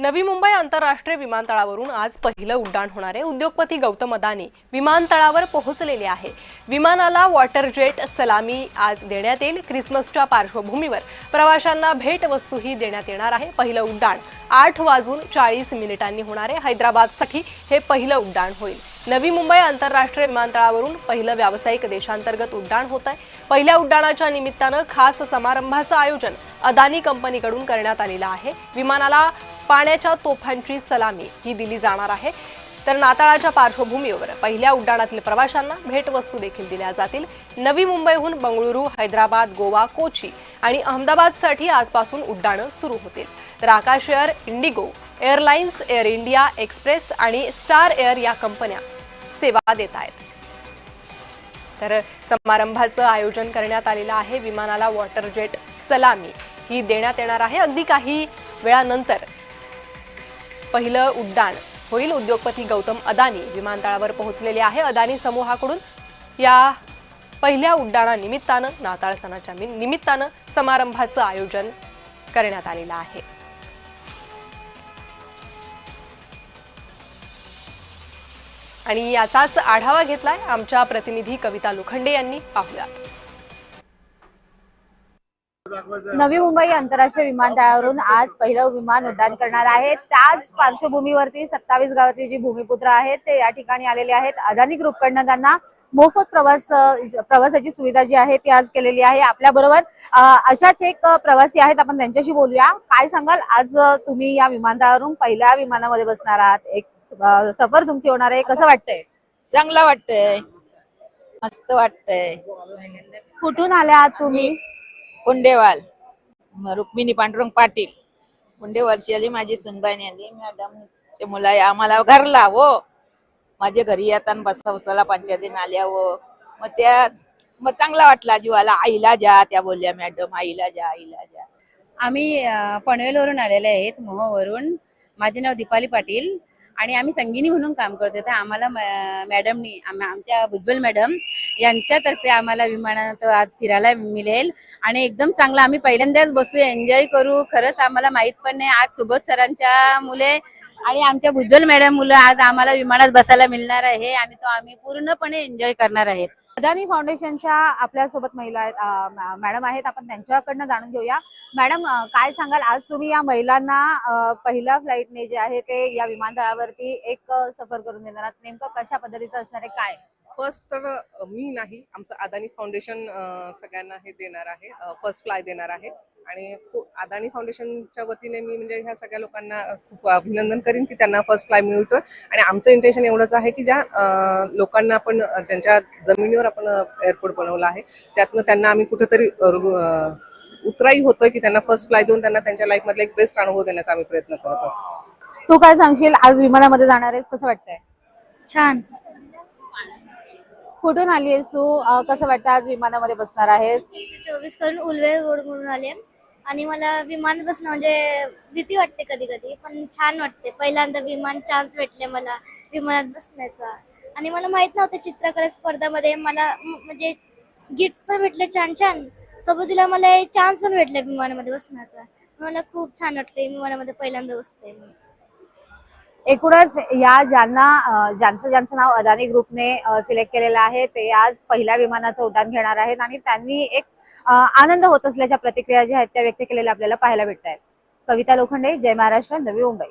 नवी मुंबई आंतरराष्ट्रीय विमानतळावरून आज पहिलं उड्डाण होणार आहे। उद्योगपती गौतम अदानी विमानतळावर पोहोचलेले आहे। विमानाला वॉटर जेट सलामी आज देण्यात येईल। ख्रिसमसच्या पार्श्वभूमीवर प्रवाशांना भेटवस्तूही देण्यात येणार आहे। पहिलं उड्डाण 8:40 होणार आहे। हैदराबादसाठी हे पहिलं उड्डाण होईल। नवी मुंबई आंतरराष्ट्रीय विमानतळावरून पहिलं व्यावसायिक देशांतर्गत उड्डाण होत आहे। पहिल्या उड्डाणाच्या निमित्तानं खास समारंभाचं आयोजन अदानी कंपनीकडून करण्यात आलेलं आहे। विमानाला पाण्याच्या तोफांची सलामी ही दिली जाणार आहे। तर नाताळाच्या पार्श्वभूमीवर पहिल्या उड्डाणातील प्रवाशांना भेटवस्तू देखील दिल्या जातील। नवी मुंबईहून बंगळुरू, हैदराबाद, गोवा, कोची आणि अहमदाबादसाठी आजपासून उड्डाणं सुरू होतील। तर Akasa air, IndiGo airlines, air India express आणि स्टार एअर या कंपन्या सेवा देत आहेत। तर समारंभाचं आयोजन करण्यात आलेलं आहे। विमानाला वॉटर जेट सलामी ही देण्यात येणार आहे। अगदी काही वेळानंतर पहिलं उड्डाण होईल। उद्योगपती गौतम अदानी विमानतळावर पोहोचलेले आहे। अदानी समूहाकडून या पहिल्या उड्डाणानिमित्तानं नाताळ सणाच्या निमित्तानं समारंभाचं आयोजन करण्यात आलेलं आहे। आणि याचाच आढावा घेतलाय आमच्या प्रतिनिधी कविता लोखंडे यांनी। पाहूयात। नवी मुंबई आंतरराष्ट्रीय विमानतळावरून आज पहिलं विमान उड्डाण करणार आहे। त्याच पार्श्वभूमीवरती 27 गावातली जी भूमिपुत्र आहेत ते या ठिकाणी आलेले आहेत। अदानी ग्रुपकडनं त्यांना मोफत प्रवासाची सुविधा जी आहे ती आज केलेली आहे। आपल्या बरोबर अशाच एक प्रवासी आहेत, आपण त्यांच्याशी बोलूया। काय सांगाल, आज तुम्ही या विमानतळावरून पहिल्या विमानामध्ये बसणार आहात, एक सफर तुमची होणार आहे, कसं वाटतंय? चांगला वाटतंय, मस्त वाटतंय। कुठून आले आहात तुम्ही? कुंडेवाल, रुक्मिणी पांडुरंग पाटील कुंडेवालची आली। माझी सुनबाई आली, मॅडमचे मुलं आहे आम्हाला घरला हो। माझ्या घरी येताना बसावसाला पंचायतीन आल्या हो। मग चांगला वाटला जीवाला। आईला जा त्या बोलल्या, मॅडम आईला जा, आईला जा। आम्ही पनवेलवरून आलेले आहेत, मोहोवरून। माझे नाव दीपाली पाटील आणि आम्ही संगीनी म्हणून काम करतो। तर आम्हाला मॅडमनी, आमच्या भुजबळ मॅडम यांच्यातर्फे आम्हाला विमानात आज फिरायला मिळेल आणि एकदम चांगला आम्ही पहिल्यांदाच बसू, एन्जॉय करू। खरंच आम्हाला माहित पण नाही, आज सुबोध सरांच्या मुले आणि आमच्या भुजबळ मॅडम मुलं आज आम्हाला विमानात बसायला मिळणार आहे आणि तो आम्ही पूर्णपणे एन्जॉय करणार आहेत। अदानी फाउंडेशनच्या आपल्या सोबत महिला आहेत, मॅडम आहेत, आपण त्यांच्याकडनं जाणून घेऊया। मॅडम, काय सांगाल, आज तुम्ही या महिलांना पहिल्या फ्लाईटने जे आहे ते या विमानतळावरती एक सफर करून देणार आहात, नेमकं कशा पद्धतीचं असणार आहे, काय? फर्स्ट तर मी नाही, आमचं अदानी फाउंडेशन सगळ्यांना हे देणार आहे, फर्स्ट फ्लाय देणार आहे। आणि अदानी फाउंडेशनच्या वतीने मी म्हणजे ह्या सगळ्या लोकांना खूप अभिनंदन करीन की त्यांना फर्स्ट फ्लाय मिळतोय। आणि आमचं इंटेन्शन एवढंच आहे की ज्या लोकांना आपण ज्यांच्या जमिनीवर आपण एअरपोर्ट बनवलं आहे त्यातनं त्यांना आम्ही कुठेतरी उतराई होतोय की त्यांना फर्स्ट फ्लाय देऊन त्यांना त्यांच्या लाईफ मधला एक बेस्ट अनुभव देण्याचा आम्ही प्रयत्न करतो। तू काय सांगशील, आज विमानामध्ये जाणार आहेस, कसं वाटतंय? छान। कुठून आली आहेस तू, कसं वाटतं आज विमानामध्ये बसणार आहेस? 24 करून उल्वे रोड म्हणून आले आणि मला विमान बसणं म्हणजे भीती वाटते कधी कधी, पण छान वाटते। पहिल्यांदा विमान चान्स भेटले मला विमानात बसण्याचा आणि मला माहित नव्हतं चित्रकला स्पर्धामध्ये मला म्हणजे गिफ्ट पण भेटले छान छान, सोबतीला मला चान्स पण भेटले विमानामध्ये बसण्याचा। मला खूप छान वाटते, विमानामध्ये पहिल्यांदा बसते। एकूणच या ज्यांचं नाव अदानी ग्रुपने सिलेक्ट केलेलं आहे ते आज पहिल्या विमानाचं उड्डाण घेणार आहेत आणि त्यांनी एक आनंद होत असल्याच्या प्रतिक्रिया ज्या आहेत त्या व्यक्त केलेल्या आपल्याला पाहायला भेटत आहेत। कविता लोखंडे, जय महाराष्ट्र, नवी मुंबई।